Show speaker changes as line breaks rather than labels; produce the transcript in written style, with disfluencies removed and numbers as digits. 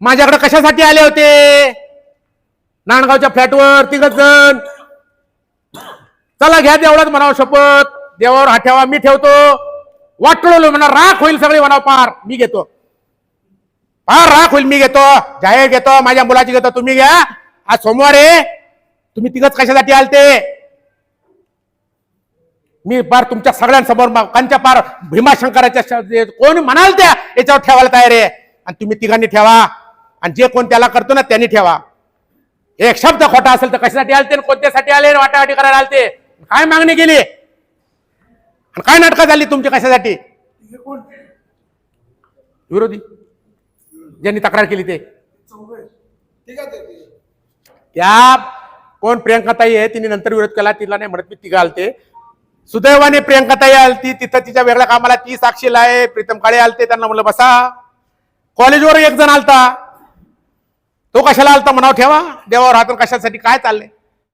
माझ्याकडे कशासाठी आले होते? नांदगावच्या फ्लॅटवर 3 जण. चला घ्या देवळात म्हणावं शपथ. देवावर हात ठेवा, मी ठेवतो. वाटलो म्हणा राख होईल सगळे म्हणावं पार मी घेतो. पार राख होईल मी घेतो. जाहीर घेतो, माझ्या मुलाची घेतो, तुम्ही घ्या. आज सोमवार आहे. तुम्ही 3 कशासाठी आलते? मी पार तुमच्या सगळ्यांसमोर कांच्या पार भीमाशंकराच्या कोण म्हणाल त्या याच्यावर ठेवायला तयार आहे. आणि तुम्ही 3 ठेवा. आणि जे कोण त्याला करतो ना त्यांनी ठेवा. एक शब्द खोटा असेल तर कशासाठी आलते, कोणत्यासाठी आले, वाटावाटी करायला आलते, काय मागणी केली, काय नाटकं झाली तुमची कशासाठी? विरोधी ज्यांनी तक्रार केली ते त्या कोण प्रियंकाताई आहे, तिने नंतर विरोध केला. तिला नाही म्हणत मी 3 आलते. सुदैवाने प्रियंकाताई आलती, तिथं तिच्या वेगळ्या कामाला ती साक्षीला आहे. प्रीतम काळे आलते, त्यांना म्हणलं बसा. कॉलेजवर 1 जण आलता, तो कशाला आलता म्हणाव ठेवा. देवावर हातून कशासाठी काय चाललंय?